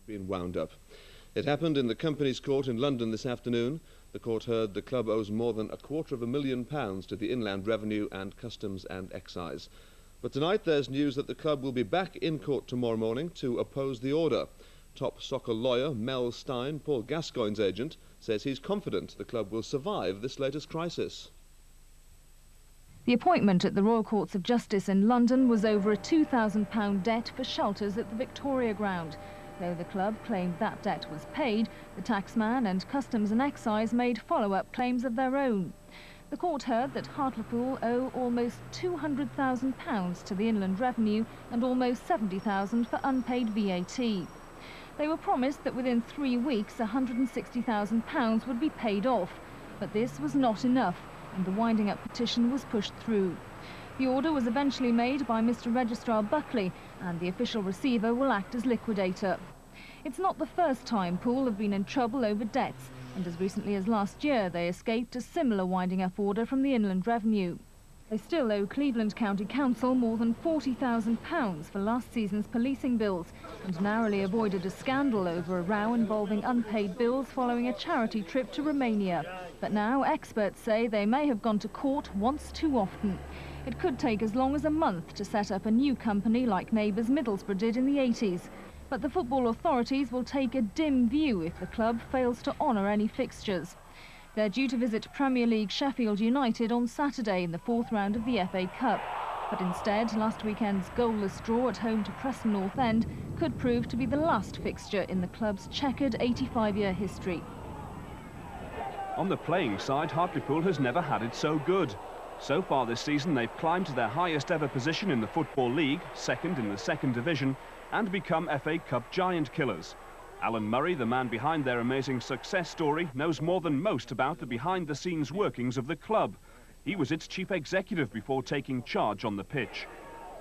been wound up. It happened in the Companies Court in London this afternoon. The court heard the club owes more than £250,000 to the Inland Revenue and Customs and Excise. But tonight there's news that the club will be back in court tomorrow morning to oppose the order. Top soccer lawyer Mel Stein, Paul Gascoigne's agent, says he's confident the club will survive this latest crisis. The appointment at the Royal Courts of Justice in London was over a £2,000 debt for shelters at the Victoria Ground. Though the club claimed that debt was paid, the taxman and Customs and Excise made follow-up claims of their own. The court heard that Hartlepool owe almost £200,000 to the Inland Revenue and almost £70,000 for unpaid VAT. They were promised that within 3 weeks £160,000 would be paid off, but this was not enough, and the winding-up petition was pushed through. The order was eventually made by Mr Registrar Buckley, and the official receiver will act as liquidator. It's not the first time Poole have been in trouble over debts, and as recently as last year they escaped a similar winding-up order from the Inland Revenue. They still owe Cleveland County Council more than £40,000 for last season's policing bills, and narrowly avoided a scandal over a row involving unpaid bills following a charity trip to Romania. But now experts say they may have gone to court once too often. It could take as long as a month to set up a new company like neighbours Middlesbrough did in the 80s. But the football authorities will take a dim view if the club fails to honour any fixtures. They're due to visit Premier League Sheffield United on Saturday in the 4th round of the FA Cup. But instead, last weekend's goalless draw at home to Preston North End could prove to be the last fixture in the club's checkered 85-year history. On the playing side, Hartlepool has never had it so good. So far this season, they've climbed to their highest ever position in the Football League, second in the second division, and become FA Cup giant killers. Alan Murray, the man behind their amazing success story, knows more than most about the behind-the-scenes workings of the club. He was its chief executive before taking charge on the pitch.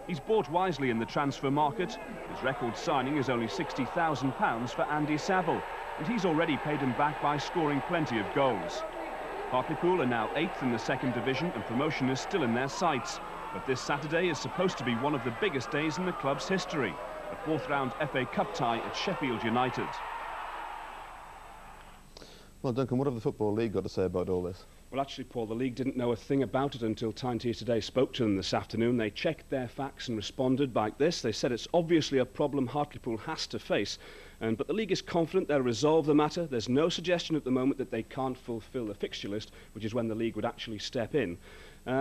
He's bought wisely in the transfer market. His record signing is only £60,000 for Andy Saville, and he's already paid him back by scoring plenty of goals. Hartlepool are now 8th in the second division, and promotion is still in their sights. But this Saturday is supposed to be one of the biggest days in the club's history. A 4th round FA Cup tie at Sheffield United. Well, Duncan, what have the Football League got to say about all this? Well, actually, Paul, the league didn't know a thing about it until Tyne Tea Today spoke to them this afternoon. They checked their facts and responded like this. They said it's obviously a problem Hartlepool has to face, but the league is confident they'll resolve the matter. There's no suggestion at the moment that they can't fulfil the fixture list, which is when the league would actually step in.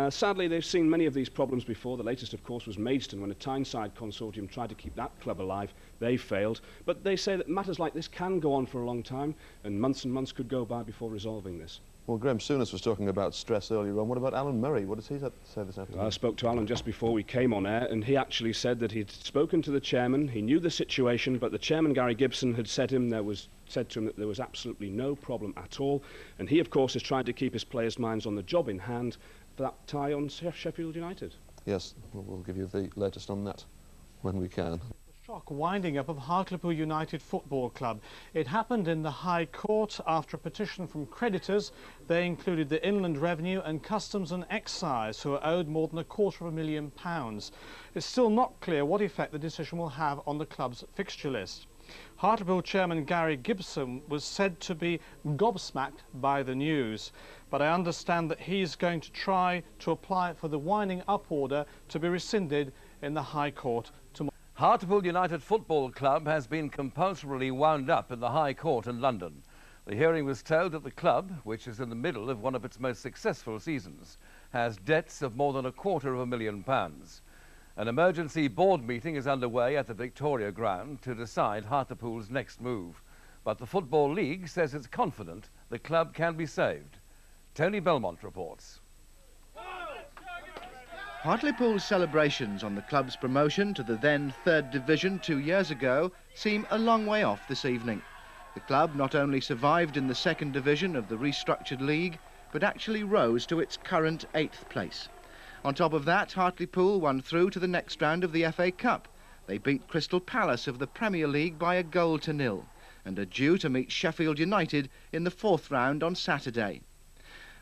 Sadly, they've seen many of these problems before. The latest, of course, was Maidstone, when a Tyneside consortium tried to keep that club alive. They failed. But they say that matters like this can go on for a long time, and months could go by before resolving this. Well, Graham Souness was talking about stress earlier on. What about Alan Murray? What does he have to say this afternoon? I spoke to Alan just before we came on air, and he actually said that he'd spoken to the chairman. He knew the situation, but the chairman, Gary Gibson, had said to him that there was absolutely no problem at all. And he, of course, has tried to keep his players' minds on the job in hand for that tie on Sheffield United. Yes, we'll give you the latest on that when we can. Shock winding up of Hartlepool United Football Club. It happened in the High Court after a petition from creditors. They included the Inland Revenue and Customs and Excise, who are owed more than £250,000. It's still not clear what effect the decision will have on the club's fixture list. Hartlepool chairman Gary Gibson was said to be gobsmacked by the news, but I understand that he's going to try to apply for the winding up order to be rescinded in the High Court tomorrow. Hartlepool United Football Club has been compulsorily wound up in the High Court in London. The hearing was told that the club, which is in the middle of one of its most successful seasons, has debts of more than £250,000. An emergency board meeting is underway at the Victoria Ground to decide Hartlepool's next move. But the Football League says it's confident the club can be saved. Tony Belmont reports. Hartlepool's celebrations on the club's promotion to the then third division 2 years ago seem a long way off this evening. The club not only survived in the second division of the restructured league, but actually rose to its current 8th place. On top of that, Hartlepool won through to the next round of the FA Cup. They beat Crystal Palace of the Premier League by 1-0 and are due to meet Sheffield United in the 4th round on Saturday.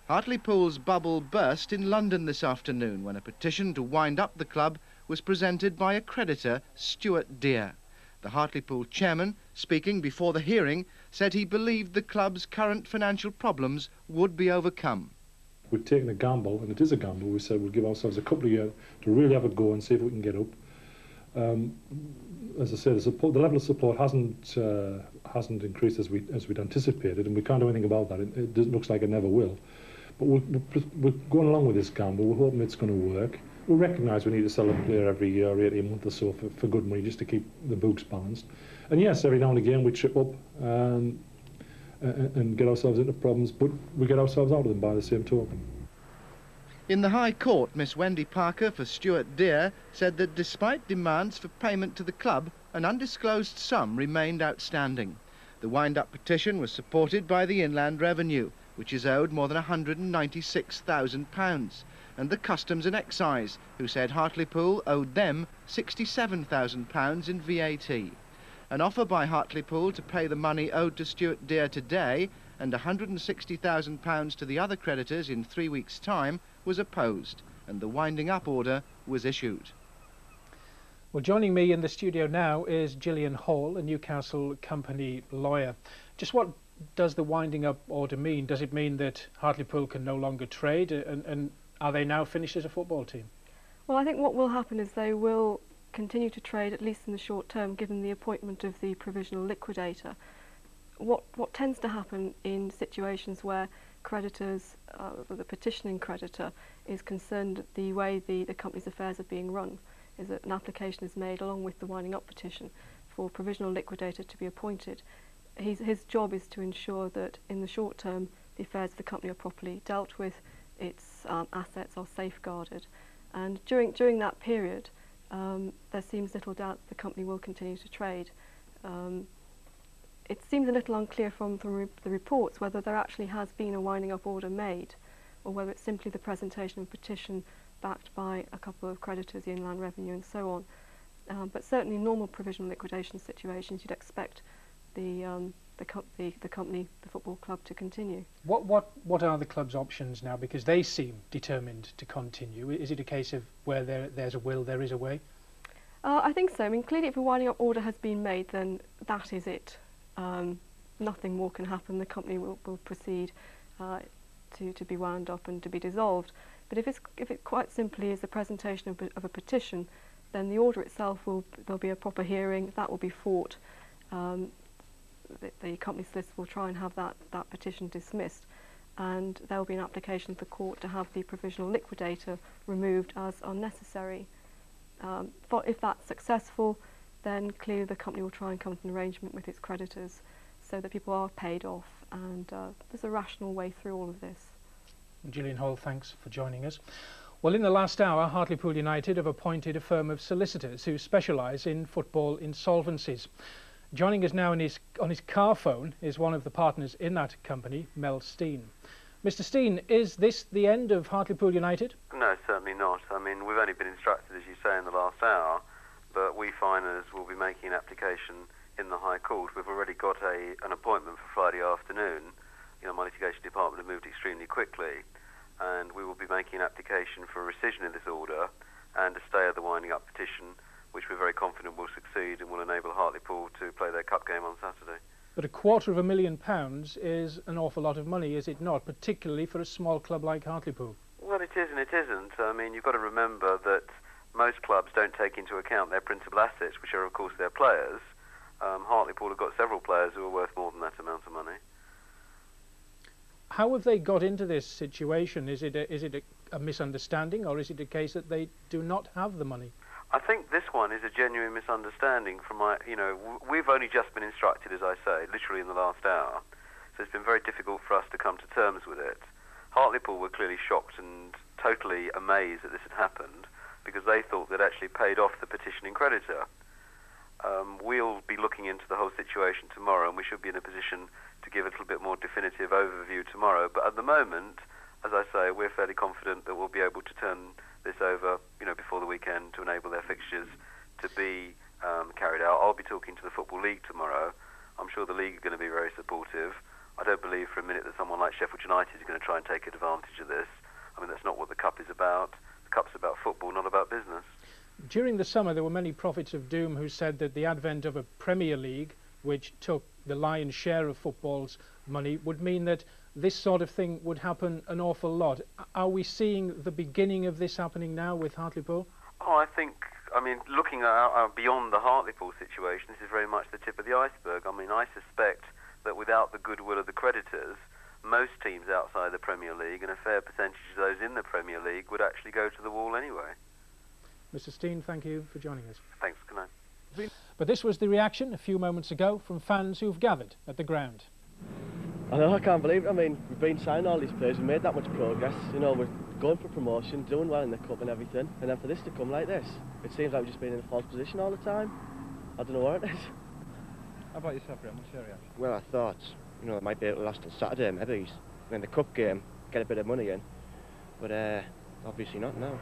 Hartlepool's bubble burst in London this afternoon when a petition to wind up the club was presented by a creditor, Stuart Deer. The Hartlepool chairman, speaking before the hearing, said he believed the club's current financial problems would be overcome. We've taken a gamble, and it is a gamble. We said we'll give ourselves a couple of years to really have a go and see if we can get up. As I say, the level of support hasn't increased as we'd anticipated, and we can't do anything about that. It looks like it never will. But we're going along with this gamble. We're hoping it's going to work. We recognise we need to sell a player every year, 18 months or so, for good money, just to keep the books balanced. And yes, every now and again we trip up and get ourselves into problems, but we get ourselves out of them by the same token. In the High Court, Miss Wendy Parker for Stuart Deer said that despite demands for payment to the club, an undisclosed sum remained outstanding. The wind-up petition was supported by the Inland Revenue, which is owed more than £196,000, and the Customs and Excise, who said Hartlepool owed them £67,000 in VAT. An offer by Hartlepool to pay the money owed to Stuart Deer today and £160,000 to the other creditors in 3 weeks' time was opposed, and the winding-up order was issued. Well, joining me in the studio now is Gillian Hall, a Newcastle company lawyer. Just what does the winding-up order mean? Does it mean that Hartlepool can no longer trade, and are they now finished as a football team? Well, I think what will happen is they will continue to trade, at least in the short term, given the appointment of the provisional liquidator. What tends to happen in situations where creditors, the petitioning creditor, is concerned that the way the company's affairs are being run is that an application is made along with the winding up petition for provisional liquidator to be appointed. His job is to ensure that in the short term the affairs of the company are properly dealt with, its assets are safeguarded, and during that period there seems little doubt that the company will continue to trade. It seems a little unclear from the reports whether there actually has been a winding up order made, or whether it's simply the presentation of a petition backed by a couple of creditors, the Inland Revenue and so on. But certainly in normal provisional liquidation situations you'd expect the company, the football club, to continue. What are the club's options now? Because they seem determined to continue. Is it a case of where there's a will, there is a way? I think so. I mean, clearly if a winding up order has been made, then that is it. Nothing more can happen. The company will proceed to be wound up and to be dissolved. But if it quite simply is the presentation of a petition, then the order itself there'll be a proper hearing. That will be fought. The company solicitor will try and have that petition dismissed, and there will be an application to the court to have the provisional liquidator removed as unnecessary. If that's successful, then clearly the company will try and come to an arrangement with its creditors so that people are paid off, and there's a rational way through all of this. Gillian Hall, thanks for joining us. Well, in the last hour, Hartlepool United have appointed a firm of solicitors who specialise in football insolvencies. Joining us now on his car phone is one of the partners in that company, Mel Steen. Mr. Steen, is this the end of Hartlepool United? No, certainly not. I mean, we've only been instructed, as you say, in the last hour, but we finers will be making an application in the High Court. We've already got an appointment for Friday afternoon. You know, my litigation department have moved extremely quickly, and we will be making an application for a rescission of this order and a stay of the winding up petition, which we're very confident will succeed and will enable Hartlepool to play their cup game on Saturday. But £250,000 is an awful lot of money, is it not, particularly for a small club like Hartlepool? Well, it is and it isn't. I mean, you've got to remember that most clubs don't take into account their principal assets, which are, of course, their players. Hartlepool have got several players who are worth more than that amount of money. How have they got into this situation? Is it a misunderstanding, or is it a case that they do not have the money? I think this one is a genuine misunderstanding from we've only just been instructed, as I say, literally in the last hour, so it's been very difficult for us to come to terms with it. Hartlepool were clearly shocked and totally amazed that this had happened, because they thought they'd actually paid off the petitioning creditor. We'll be looking into the whole situation tomorrow, and we should be in a position to give a little bit more definitive overview tomorrow, but at the moment, as I say, we're fairly confident that we'll be able to turn this over, before the weekend, to enable their fixtures to be carried out. I'll be talking to the Football League tomorrow. I'm sure the league are going to be very supportive. I don't believe for a minute that someone like Sheffield United is going to try and take advantage of this. I mean, that's not what the Cup is about. The Cup's about football, not about business. During the summer, there were many prophets of doom who said that the advent of a Premier League, which took the lion's share of football's money, would mean that this sort of thing would happen an awful lot. Are we seeing the beginning of this happening now with Hartlepool? Oh, I mean, looking beyond the Hartlepool situation, this is very much the tip of the iceberg. I mean, I suspect that without the goodwill of the creditors, most teams outside the Premier League and a fair percentage of those in the Premier League would actually go to the wall anyway. Mr. Steen, thank you for joining us. Thanks, good night. But this was the reaction a few moments ago from fans who've gathered at the ground. I know, I can't believe it. I mean, we've been signing all these players, we've made that much progress. You know, we're going for promotion, doing well in the cup and everything, and then for this to come like this, it seems like we've just been in a false position all the time. I don't know what it is. How about yourself, Graham? What's your reaction? Well, I thought, you know, it might be able to last till Saturday, maybe, in the cup game, get a bit of money in, but obviously not now.